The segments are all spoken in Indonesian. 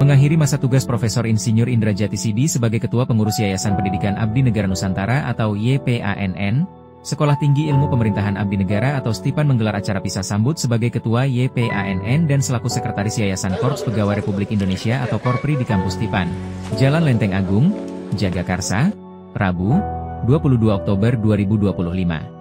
Mengakhiri masa tugas Profesor Insinyur Indra Jati Sidi sebagai Ketua Pengurus Yayasan Pendidikan Abdi Negara Nusantara atau YPANN, Sekolah Tinggi Ilmu Pemerintahan Abdi Negara atau STIPAN menggelar acara pisah sambut sebagai Ketua YPANN dan selaku Sekretaris Yayasan Korps Pegawai Republik Indonesia atau Korpri di Kampus STIPAN, Jalan Lenteng Agung, Jagakarsa, Rabu, 22 Oktober 2025.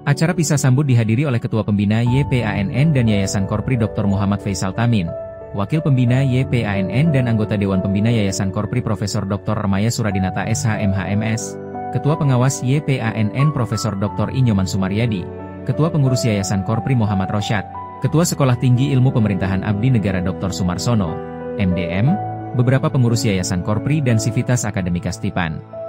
Acara pisah sambut dihadiri oleh Ketua Pembina YPANN dan Yayasan Korpri Dr. Muhammad Faisal Tamin, Wakil Pembina YPANN dan Anggota Dewan Pembina Yayasan Korpri Profesor Dr. Ermaya Suradinata SHMHMS, Ketua Pengawas YPANN Profesor Dr. Inyoman Sumaryadi, Ketua Pengurus Yayasan Korpri Muhammad Rosyad, Ketua Sekolah Tinggi Ilmu Pemerintahan Abdi Negara Dr. Sumarsono, MDM, beberapa pengurus Yayasan Korpri dan Sivitas Akademika STIPAN.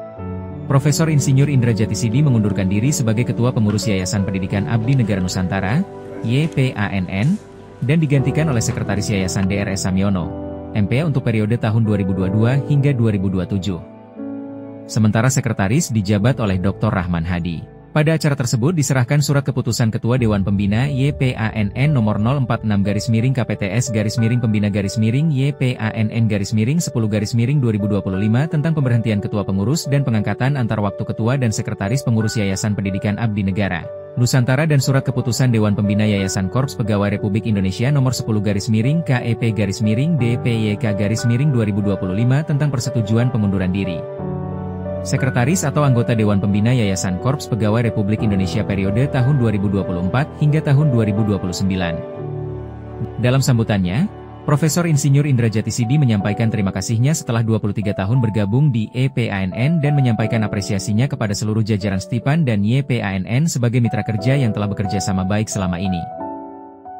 Profesor Insinyur Indra Jati Sidi mengundurkan diri sebagai Ketua Pengurus Yayasan Pendidikan Abdi Negara Nusantara, YPANN, dan digantikan oleh Sekretaris Yayasan DRS Samyono, MP untuk periode tahun 2022 hingga 2027. Sementara Sekretaris dijabat oleh Dr. Rahman Hadi. Pada acara tersebut diserahkan surat keputusan Ketua Dewan Pembina YPANN nomor 046-Pembina-Pembina-YPANN-10-10-2025 tentang pemberhentian Ketua Pengurus dan pengangkatan antar waktu Ketua dan Sekretaris Pengurus Yayasan Pendidikan Abdi Negara Nusantara dan surat keputusan Dewan Pembina Yayasan Korps Pegawai Republik Indonesia nomor 10-KEP-DPYK-2025 tentang persetujuan pengunduran diri Sekretaris atau anggota Dewan Pembina Yayasan Korps Pegawai Republik Indonesia periode tahun 2024 hingga tahun 2029. Dalam sambutannya, Profesor Insinyur Indra Jati Sidi menyampaikan terima kasihnya setelah 23 tahun bergabung di YPANN dan menyampaikan apresiasinya kepada seluruh jajaran STIPAN dan YPANN sebagai mitra kerja yang telah bekerja sama baik selama ini.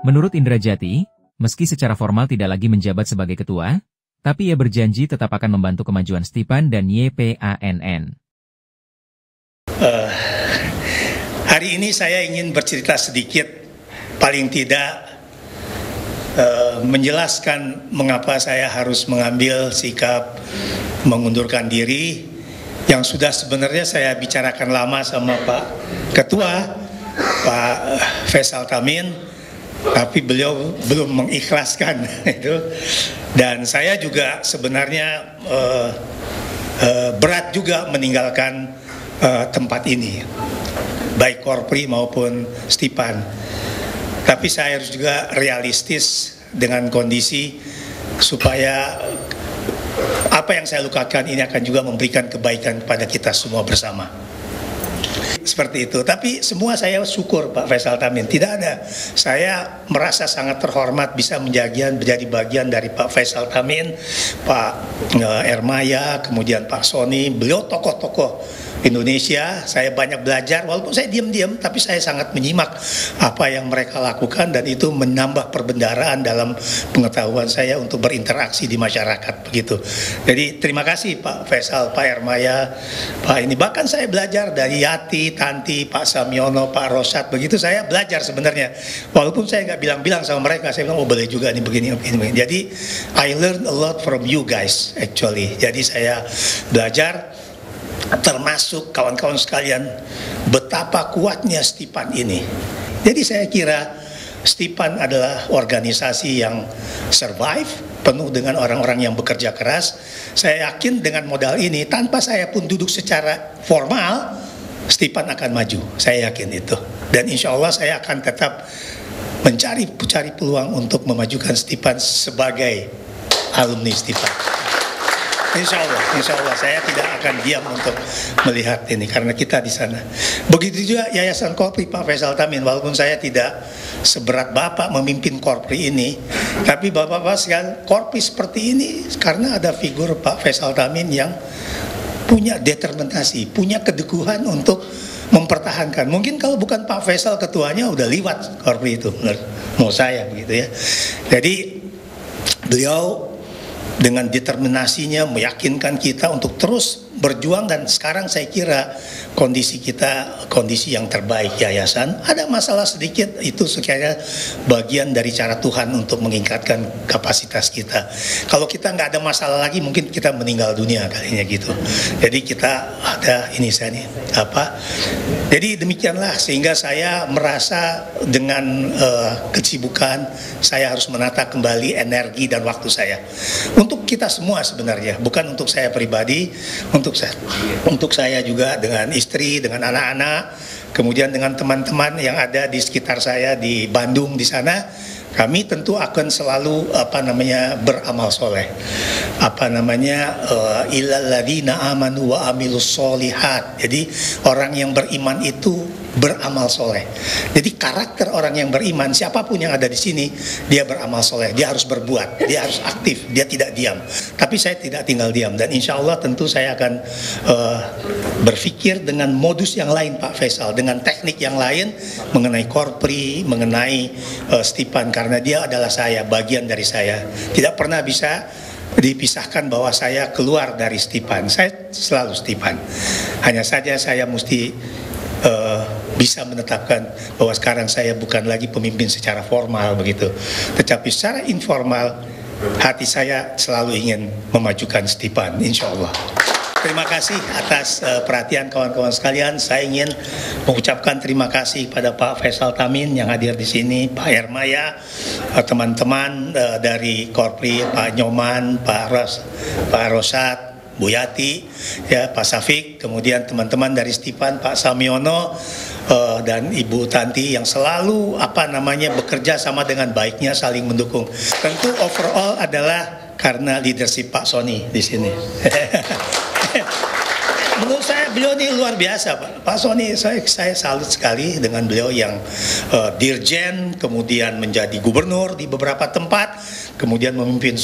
Menurut Indra Jati, meski secara formal tidak lagi menjabat sebagai ketua, tapi ia berjanji tetap akan membantu kemajuan STIPAN dan YPANN. Hari ini saya ingin bercerita sedikit, paling tidak menjelaskan mengapa saya harus mengambil sikap mengundurkan diri, yang sudah sebenarnya saya bicarakan lama sama Pak Ketua, Pak Faisal Tamin, tapi beliau belum mengikhlaskan itu. Dan saya juga sebenarnya berat juga meninggalkan tempat ini, baik Korpri maupun STIPAN. Tapi saya harus juga realistis dengan kondisi supaya apa yang saya lukakan ini akan juga memberikan kebaikan kepada kita semua bersama. Seperti itu, tapi semua saya syukur Pak Faisal Tamin, tidak ada. Saya merasa sangat terhormat bisa menjadi bagian dari Pak Faisal Tamin, Pak Ermaya, kemudian Pak Soni, beliau tokoh-tokoh Indonesia. Saya banyak belajar, walaupun saya diam-diam, tapi saya sangat menyimak apa yang mereka lakukan dan itu menambah perbendaharaan dalam pengetahuan saya untuk berinteraksi di masyarakat begitu. Jadi terima kasih Pak Faisal, Pak Ermaya, Pak ini. Bahkan saya belajar dari Yati, Tanti, Pak Samyono, Pak Rosyad, begitu saya belajar sebenarnya. Walaupun saya nggak bilang-bilang sama mereka, saya bilang oh boleh juga nih begini. Jadi I learned a lot from you guys actually. Jadi saya belajar, termasuk kawan-kawan sekalian, betapa kuatnya STIPAN ini. Jadi saya kira STIPAN adalah organisasi yang survive, penuh dengan orang-orang yang bekerja keras. Saya yakin dengan modal ini, tanpa saya pun duduk secara formal, STIPAN akan maju. Saya yakin itu. Dan insya Allah saya akan tetap mencari peluang untuk memajukan STIPAN sebagai alumni STIPAN. Insya Allah saya tidak akan diam untuk melihat ini karena kita di sana. Begitu juga Yayasan Korpri Pak Faisal Tamin, walaupun saya tidak seberat Bapak memimpin Korpri ini, tapi Bapak-Bapak sekalian, Korpri seperti ini karena ada figur Pak Faisal Tamin yang punya determinasi, punya keteguhan untuk mempertahankan. Mungkin kalau bukan Pak Faisal ketuanya udah liwat Korpri itu, mau saya begitu ya. Jadi beliau dengan determinasinya meyakinkan kita untuk terus berjuang, dan sekarang saya kira kondisi kita kondisi yang terbaik yayasan. Ada masalah sedikit, itu sekiranya bagian dari cara Tuhan untuk meningkatkan kapasitas kita. Kalau kita nggak ada masalah lagi, mungkin kita meninggal dunia kalinya gitu. Jadi kita ada ini saya nih apa. Jadi demikianlah, sehingga saya merasa dengan kesibukan saya harus menata kembali energi dan waktu saya untuk kita semua sebenarnya, bukan untuk saya pribadi, untuk saya juga dengan istri, dengan anak-anak, kemudian dengan teman-teman yang ada di sekitar saya di Bandung di sana. Kami tentu akan selalu beramal soleh, illal ladzina amanu wa amilus solihat. Jadi orang yang beriman itu beramal soleh. Jadi karakter orang yang beriman, siapapun yang ada di sini, dia beramal soleh, dia harus berbuat, dia harus aktif, dia tidak diam. Tapi saya tidak tinggal diam, dan insya Allah tentu saya akan berpikir dengan modus yang lain Pak Faisal, dengan teknik yang lain mengenai korpri, mengenai Stipan, karena dia adalah saya, bagian dari saya. Tidak pernah bisa dipisahkan bahwa saya keluar dari Stipan, saya selalu Stipan. Hanya saja saya mesti bisa menetapkan bahwa sekarang saya bukan lagi pemimpin secara formal begitu, tetapi secara informal hati saya selalu ingin memajukan Stipan, insya Allah. Terima kasih atas perhatian kawan-kawan sekalian. Saya ingin mengucapkan terima kasih pada Pak Faisal Tamin yang hadir di sini, Pak Hermaya, teman-teman dari Korpri, Pak Nyoman, Pak Rosat, Bu Yati, ya, Pak Safik, kemudian teman-teman dari Stipan, Pak Samiono, dan Ibu Tanti yang selalu bekerja sama dengan baiknya, saling mendukung. Tentu overall adalah karena leadership Pak Sony di sini. Menurut saya beliau ini luar biasa, Pak Sony. Saya salut sekali dengan beliau yang dirjen, kemudian menjadi gubernur di beberapa tempat, kemudian memimpin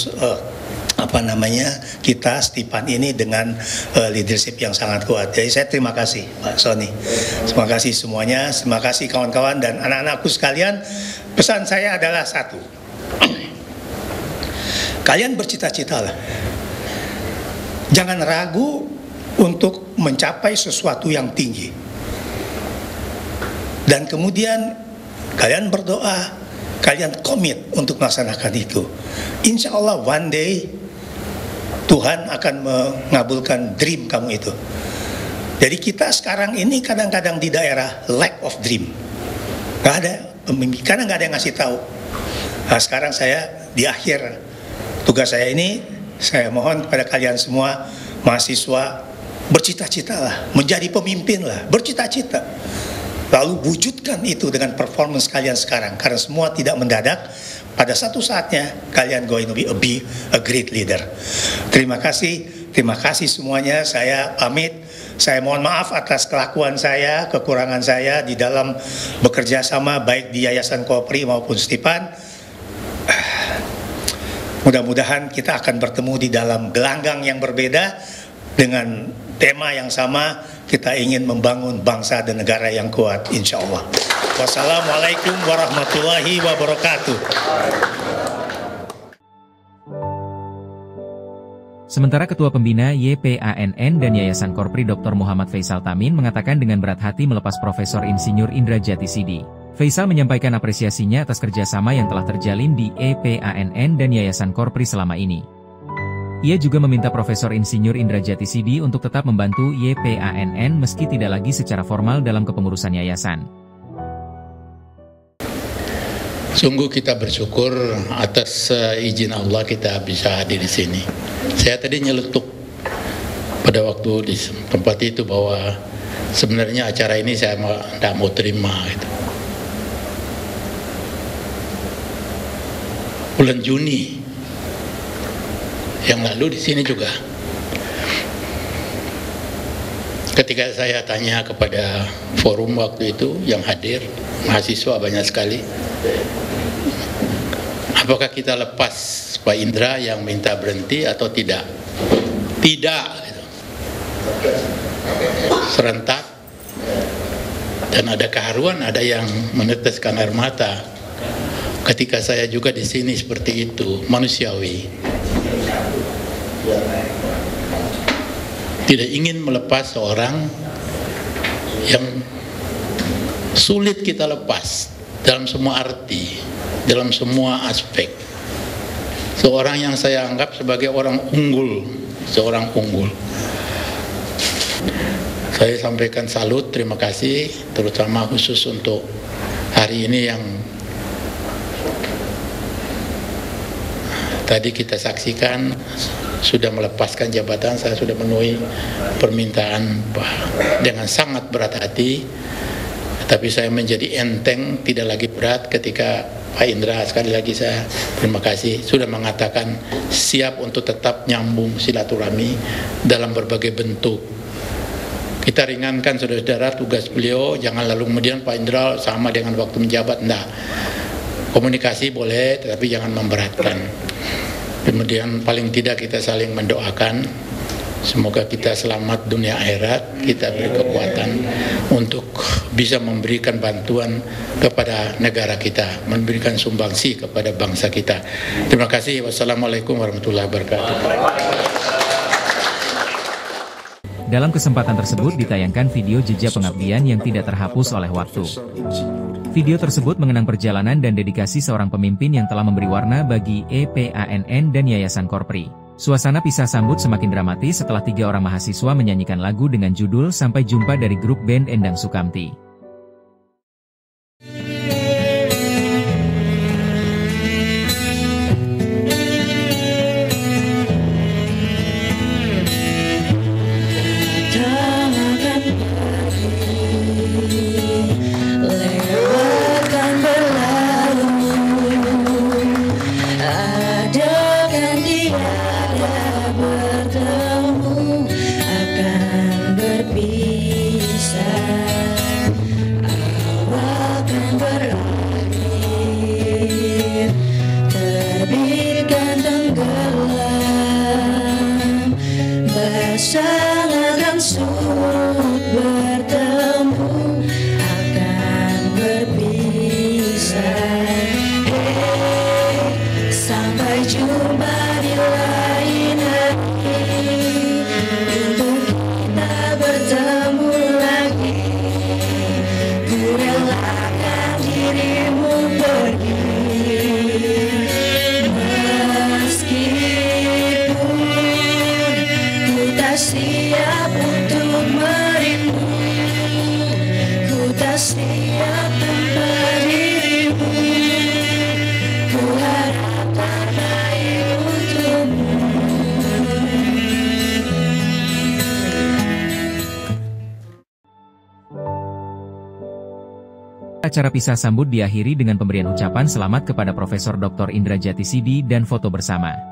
kita Stipan ini dengan leadership yang sangat kuat. Jadi saya terima kasih Pak Sony. Terima kasih semuanya, terima kasih kawan-kawan dan anak-anakku sekalian. Pesan saya adalah satu. Kalian bercita-citalah. Jangan ragu untuk mencapai sesuatu yang tinggi. Dan kemudian kalian berdoa, kalian komit untuk melaksanakan itu. Insya Allah one day Tuhan akan mengabulkan dream kamu itu. Jadi kita sekarang ini kadang-kadang di daerah lack of dream. Gak ada pemimpin, karena gak ada yang ngasih tahu. Nah, sekarang saya di akhir tugas saya ini, saya mohon kepada kalian semua mahasiswa, bercita-citalah, menjadi pemimpin lah, bercita-cita. Lalu wujudkan itu dengan performance kalian sekarang, karena semua tidak mendadak. Pada satu saatnya kalian going to be a great leader. Terima kasih semuanya. Saya pamit. Saya mohon maaf atas kelakuan saya, kekurangan saya di dalam bekerja sama baik di Yayasan Korpri maupun Stipan. Mudah-mudahan kita akan bertemu di dalam gelanggang yang berbeda dengan tema yang sama. Kita ingin membangun bangsa dan negara yang kuat, insya Allah. Wassalamualaikum warahmatullahi wabarakatuh. Sementara Ketua Pembina YPANN dan Yayasan Korpri Dr. Muhammad Faisal Tamin mengatakan dengan berat hati melepas Profesor Insinyur Indra Jati Sidi. Faisal menyampaikan apresiasinya atas kerjasama yang telah terjalin di YPANN dan Yayasan Korpri selama ini. Ia juga meminta Profesor Insinyur Indra Jati Sidi untuk tetap membantu YPANN meski tidak lagi secara formal dalam kepengurusan yayasan. Sungguh kita bersyukur atas izin Allah kita bisa hadir di sini. Saya tadi nyeletuk pada waktu di tempat itu bahwa sebenarnya acara ini saya tidak mau terima. Gitu. Bulan Juni yang lalu di sini juga, ketika saya tanya kepada forum waktu itu yang hadir, mahasiswa banyak sekali, apakah kita lepas Pak Indra yang minta berhenti atau tidak? Tidak, gitu. Serentak, dan ada keharuan, ada yang meneteskan air mata. Ketika saya juga di sini seperti itu, manusiawi. tidak ingin melepas seorang yang sulit kita lepas dalam semua arti, dalam semua aspek. Seorang yang saya anggap sebagai orang unggul, seorang unggul. Saya sampaikan salut, terima kasih, terutama khusus untuk hari ini yang tadi kita saksikan sudah melepaskan jabatan. Saya sudah memenuhi permintaan dengan sangat berat hati, tapi saya menjadi enteng, tidak lagi berat ketika Pak Indra, sekali lagi saya terima kasih, sudah mengatakan siap untuk tetap nyambung silaturahmi dalam berbagai bentuk. Kita ringankan saudara-saudara tugas beliau, jangan lalu kemudian Pak Indra sama dengan waktu menjabat, enggak. Komunikasi boleh, tetapi jangan memberatkan. Kemudian paling tidak kita saling mendoakan, semoga kita selamat dunia akhirat, kita beri kekuatan untuk bisa memberikan bantuan kepada negara kita, memberikan sumbangsi kepada bangsa kita. Terima kasih. Wassalamualaikum warahmatullahi wabarakatuh. Dalam kesempatan tersebut ditayangkan video jejak pengabdian yang tidak terhapus oleh waktu. Video tersebut mengenang perjalanan dan dedikasi seorang pemimpin yang telah memberi warna bagi EPANN dan Yayasan Korpri. Suasana pisah sambut semakin dramatis setelah 3 orang mahasiswa menyanyikan lagu dengan judul Sampai Jumpa dari grup band Endang Sukamti. Sangat akan surut bertemu, akan berpisah. Hey, sampai jumpa di lain hari, untuk kita bertemu lagi. Ku relakan dirimu pergi, siap untuk merindu, ku tak siap tanpa dirimu, ku harap terbaik untukmu. Acara pisah sambut diakhiri dengan pemberian ucapan selamat kepada Profesor Dr. Indra Jatisidi dan foto bersama.